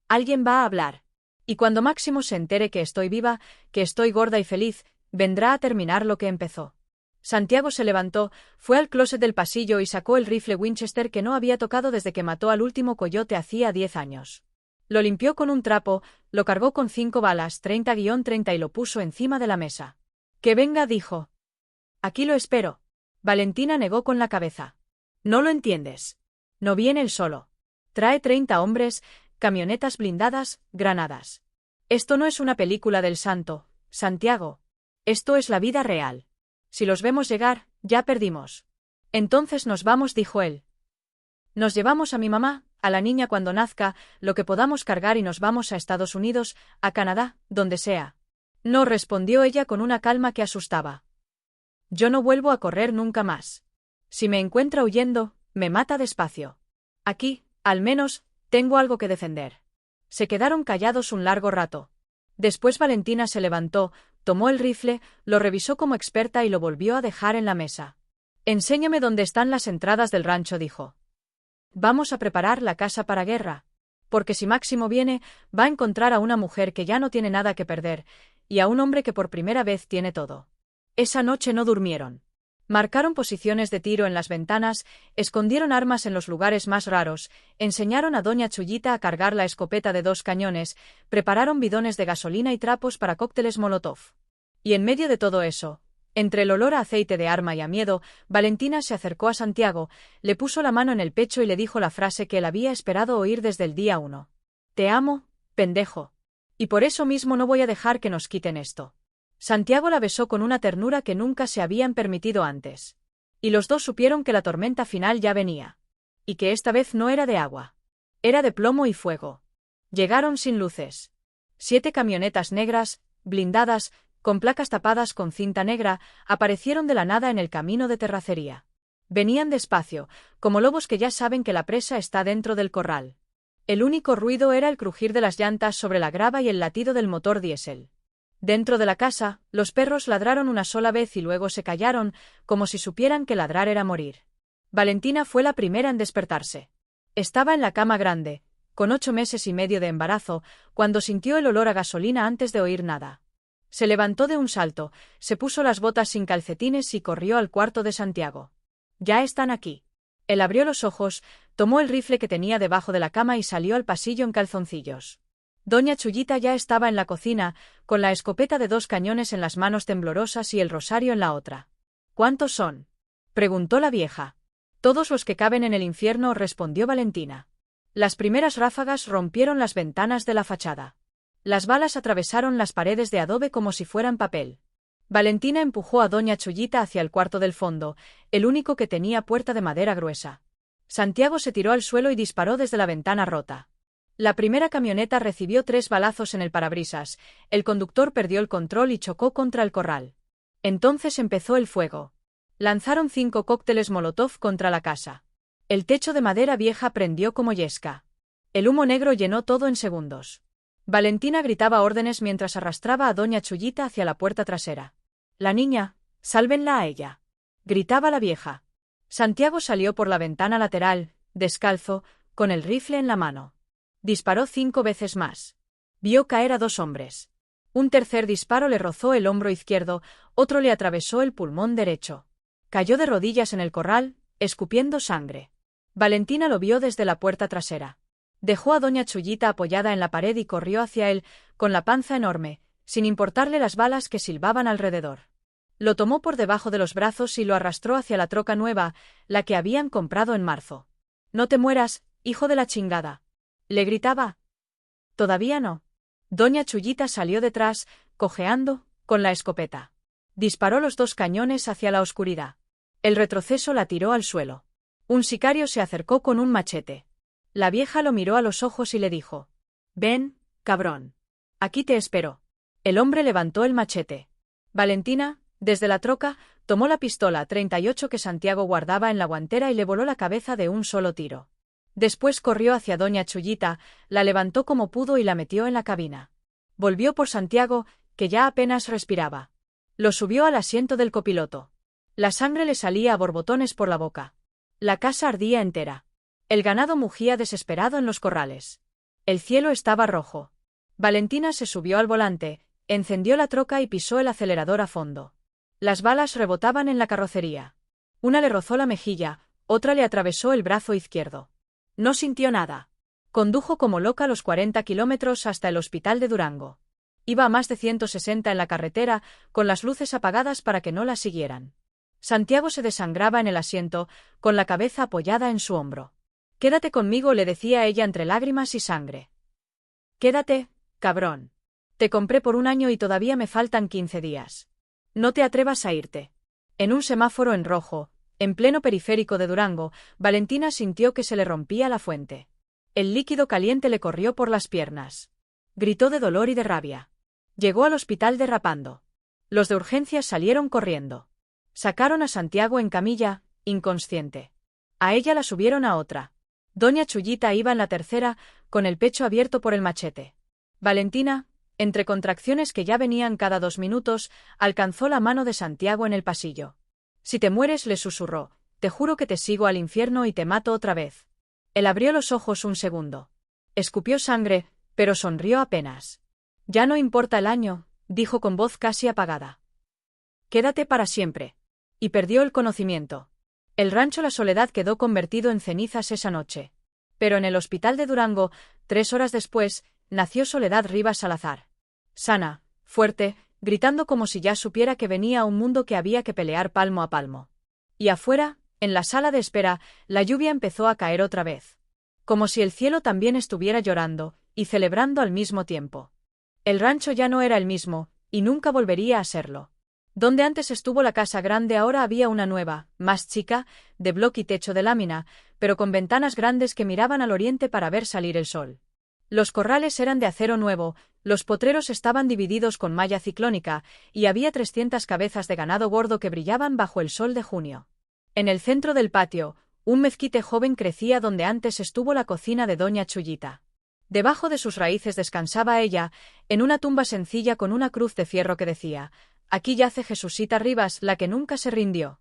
Alguien va a hablar. Y cuando Máximo se entere que estoy viva, que estoy gorda y feliz, vendrá a terminar lo que empezó. Santiago se levantó, fue al closet del pasillo y sacó el rifle Winchester que no había tocado desde que mató al último coyote hacía 10 años. Lo limpió con un trapo, lo cargó con 5 balas, 30-30 y lo puso encima de la mesa. Que venga, dijo. Aquí lo espero. Valentina negó con la cabeza. No lo entiendes. No viene él solo. Trae 30 hombres, camionetas blindadas, granadas. Esto no es una película del santo, Santiago. Esto es la vida real. Si los vemos llegar, ya perdimos. Entonces nos vamos, dijo él. Nos llevamos a mi mamá, a la niña cuando nazca, lo que podamos cargar y nos vamos a Estados Unidos, a Canadá, donde sea. No, respondió ella con una calma que asustaba. Yo no vuelvo a correr nunca más. Si me encuentra huyendo, me mata despacio. Aquí, al menos, tengo algo que defender. Se quedaron callados un largo rato. Después Valentina se levantó, tomó el rifle, lo revisó como experta y lo volvió a dejar en la mesa. Enséñame dónde están las entradas del rancho, dijo. Vamos a preparar la casa para guerra. Porque si Máximo viene, va a encontrar a una mujer que ya no tiene nada que perder, y a un hombre que por primera vez tiene todo. Esa noche no durmieron. Marcaron posiciones de tiro en las ventanas, escondieron armas en los lugares más raros, enseñaron a doña Chullita a cargar la escopeta de 2 cañones, prepararon bidones de gasolina y trapos para cócteles Molotov. Y en medio de todo eso, entre el olor a aceite de arma y a miedo, Valentina se acercó a Santiago, le puso la mano en el pecho y le dijo la frase que él había esperado oír desde el día 1. Te amo, pendejo. Y por eso mismo no voy a dejar que nos quiten esto. Santiago la besó con una ternura que nunca se habían permitido antes. Y los dos supieron que la tormenta final ya venía. Y que esta vez no era de agua. Era de plomo y fuego. Llegaron sin luces. 7 camionetas negras, blindadas, con placas tapadas con cinta negra, aparecieron de la nada en el camino de terracería. Venían despacio, como lobos que ya saben que la presa está dentro del corral. El único ruido era el crujir de las llantas sobre la grava y el latido del motor diésel. Dentro de la casa, los perros ladraron una sola vez y luego se callaron, como si supieran que ladrar era morir. Valentina fue la primera en despertarse. Estaba en la cama grande, con 8 meses y medio de embarazo, cuando sintió el olor a gasolina antes de oír nada. Se levantó de un salto, se puso las botas sin calcetines y corrió al cuarto de Santiago. Ya están aquí. Él abrió los ojos, tomó el rifle que tenía debajo de la cama y salió al pasillo en calzoncillos. Doña Chullita ya estaba en la cocina, con la escopeta de 2 cañones en las manos temblorosas y el rosario en la otra. ¿Cuántos son?, preguntó la vieja. Todos los que caben en el infierno, respondió Valentina. Las primeras ráfagas rompieron las ventanas de la fachada. Las balas atravesaron las paredes de adobe como si fueran papel. Valentina empujó a doña Chullita hacia el cuarto del fondo, el único que tenía puerta de madera gruesa. Santiago se tiró al suelo y disparó desde la ventana rota. La primera camioneta recibió 3 balazos en el parabrisas, el conductor perdió el control y chocó contra el corral. Entonces empezó el fuego. Lanzaron 5 cócteles Molotov contra la casa. El techo de madera vieja prendió como yesca. El humo negro llenó todo en segundos. Valentina gritaba órdenes mientras arrastraba a doña Chullita hacia la puerta trasera. La niña, sálvenla a ella, gritaba la vieja. Santiago salió por la ventana lateral, descalzo, con el rifle en la mano. Disparó 5 veces más. Vio caer a 2 hombres. Un tercer disparo le rozó el hombro izquierdo, otro le atravesó el pulmón derecho. Cayó de rodillas en el corral, escupiendo sangre. Valentina lo vio desde la puerta trasera. Dejó a doña Chullita apoyada en la pared y corrió hacia él, con la panza enorme, sin importarle las balas que silbaban alrededor. Lo tomó por debajo de los brazos y lo arrastró hacia la troca nueva, la que habían comprado en marzo. «No te mueras, hijo de la chingada», le gritaba. «Todavía no». Doña Chullita salió detrás, cojeando, con la escopeta. Disparó los 2 cañones hacia la oscuridad. El retroceso la tiró al suelo. Un sicario se acercó con un machete. La vieja lo miró a los ojos y le dijo: «Ven, cabrón. Aquí te espero». El hombre levantó el machete. Valentina, desde la troca, tomó la pistola 38 que Santiago guardaba en la guantera y le voló la cabeza de un solo tiro. Después corrió hacia doña Chullita, la levantó como pudo y la metió en la cabina. Volvió por Santiago, que ya apenas respiraba. Lo subió al asiento del copiloto. La sangre le salía a borbotones por la boca. La casa ardía entera. El ganado mugía desesperado en los corrales. El cielo estaba rojo. Valentina se subió al volante, encendió la troca y pisó el acelerador a fondo. Las balas rebotaban en la carrocería. Una le rozó la mejilla, otra le atravesó el brazo izquierdo. No sintió nada. Condujo como loca los 40 kilómetros hasta el hospital de Durango. Iba a más de 160 en la carretera, con las luces apagadas para que no la siguieran. Santiago se desangraba en el asiento, con la cabeza apoyada en su hombro. «Quédate conmigo», le decía ella entre lágrimas y sangre. «Quédate, cabrón. Te compré por 1 año y todavía me faltan 15 días. No te atrevas a irte». En un semáforo en rojo, en pleno periférico de Durango, Valentina sintió que se le rompía la fuente. El líquido caliente le corrió por las piernas. Gritó de dolor y de rabia. Llegó al hospital derrapando. Los de urgencias salieron corriendo. Sacaron a Santiago en camilla, inconsciente. A ella la subieron a otra. Doña Chullita iba en la tercera, con el pecho abierto por el machete. Valentina, entre contracciones que ya venían cada 2 minutos, alcanzó la mano de Santiago en el pasillo. «Si te mueres», le susurró, «te juro que te sigo al infierno y te mato otra vez». Él abrió los ojos un segundo. Escupió sangre, pero sonrió apenas. «Ya no importa el año», dijo con voz casi apagada. «Quédate para siempre». Y perdió el conocimiento. El rancho La Soledad quedó convertido en cenizas esa noche. Pero en el hospital de Durango, 3 horas después, nació Soledad Rivas Salazar. Sana, fuerte, gritando como si ya supiera que venía a un mundo que había que pelear palmo a palmo. Y afuera, en la sala de espera, la lluvia empezó a caer otra vez. Como si el cielo también estuviera llorando, y celebrando al mismo tiempo. El rancho ya no era el mismo, y nunca volvería a serlo. Donde antes estuvo la casa grande ahora había una nueva, más chica, de bloque y techo de lámina, pero con ventanas grandes que miraban al oriente para ver salir el sol. Los corrales eran de acero nuevo, los potreros estaban divididos con malla ciclónica, y había 300 cabezas de ganado gordo que brillaban bajo el sol de junio. En el centro del patio, un mezquite joven crecía donde antes estuvo la cocina de doña Chullita. Debajo de sus raíces descansaba ella, en una tumba sencilla con una cruz de fierro que decía: «Aquí yace Jesusita Rivas, la que nunca se rindió».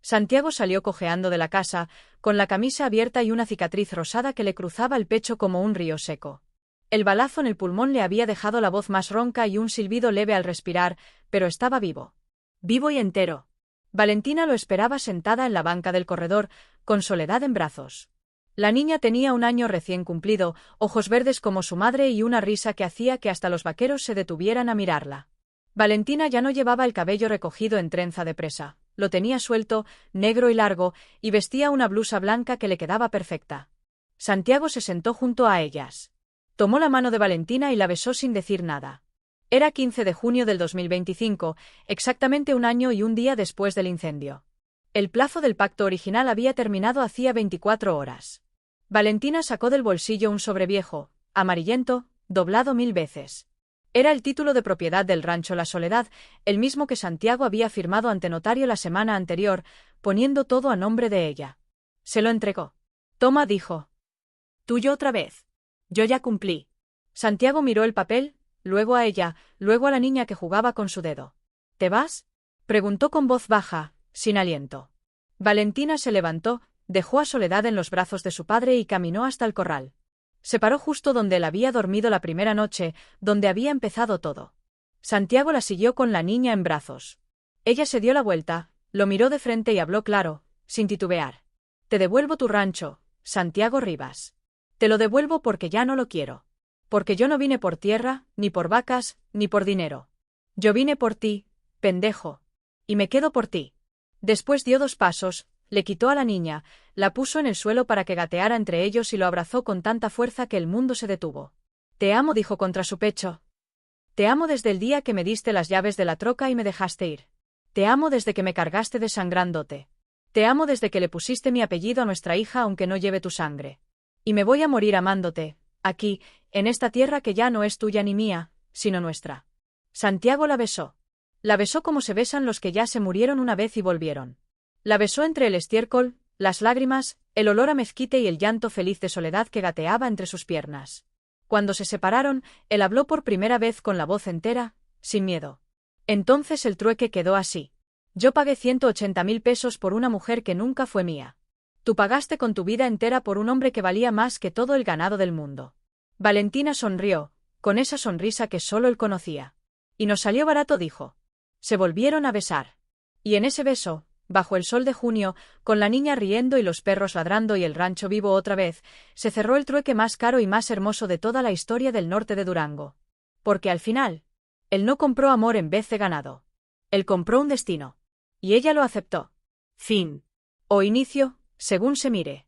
Santiago salió cojeando de la casa, con la camisa abierta y una cicatriz rosada que le cruzaba el pecho como un río seco. El balazo en el pulmón le había dejado la voz más ronca y un silbido leve al respirar, pero estaba vivo. Vivo y entero. Valentina lo esperaba sentada en la banca del corredor, con Soledad en brazos. La niña tenía 1 año recién cumplido, ojos verdes como su madre y una risa que hacía que hasta los vaqueros se detuvieran a mirarla. Valentina ya no llevaba el cabello recogido en trenza de presa, lo tenía suelto, negro y largo, y vestía una blusa blanca que le quedaba perfecta. Santiago se sentó junto a ellas. Tomó la mano de Valentina y la besó sin decir nada. Era 15 de junio del 2025, exactamente 1 año y 1 día después del incendio. El plazo del pacto original había terminado hacía 24 horas. Valentina sacó del bolsillo un sobre viejo, amarillento, doblado 1000 veces. Era el título de propiedad del rancho La Soledad, el mismo que Santiago había firmado ante notario la semana anterior, poniendo todo a nombre de ella. Se lo entregó. «Toma», dijo. «Tuyo otra vez. Yo ya cumplí». Santiago miró el papel, luego a ella, luego a la niña que jugaba con su dedo. «¿Te vas?», preguntó con voz baja, sin aliento. Valentina se levantó, dejó a Soledad en los brazos de su padre y caminó hasta el corral. Se paró justo donde él había dormido la primera noche, donde había empezado todo. Santiago la siguió con la niña en brazos. Ella se dio la vuelta, lo miró de frente y habló claro, sin titubear. «Te devuelvo tu rancho, Santiago Rivas. Te lo devuelvo porque ya no lo quiero. Porque yo no vine por tierra, ni por vacas, ni por dinero. Yo vine por ti, pendejo. Y me quedo por ti». Después dio 2 pasos, le quitó a la niña, la puso en el suelo para que gateara entre ellos y lo abrazó con tanta fuerza que el mundo se detuvo. «Te amo», dijo contra su pecho. «Te amo desde el día que me diste las llaves de la troca y me dejaste ir. Te amo desde que me cargaste desangrándote. Te amo desde que le pusiste mi apellido a nuestra hija aunque no lleve tu sangre. Y me voy a morir amándote, aquí, en esta tierra que ya no es tuya ni mía, sino nuestra. Santiago la besó. La besó como se besan los que ya se murieron una vez y volvieron. La besó entre el estiércol, las lágrimas, el olor a mezquite y el llanto feliz de soledad que gateaba entre sus piernas. Cuando se separaron, él habló por primera vez con la voz entera, sin miedo. Entonces el trueque quedó así. Yo pagué 180.000 pesos por una mujer que nunca fue mía. Tú pagaste con tu vida entera por un hombre que valía más que todo el ganado del mundo. Valentina sonrió, con esa sonrisa que solo él conocía. Y nos salió barato, dijo. Se volvieron a besar. Y en ese beso, bajo el sol de junio, con la niña riendo y los perros ladrando y el rancho vivo otra vez, se cerró el trueque más caro y más hermoso de toda la historia del norte de Durango. Porque al final, él no compró amor en vez de ganado. Él compró un destino. Y ella lo aceptó. Fin. O inicio, según se mire.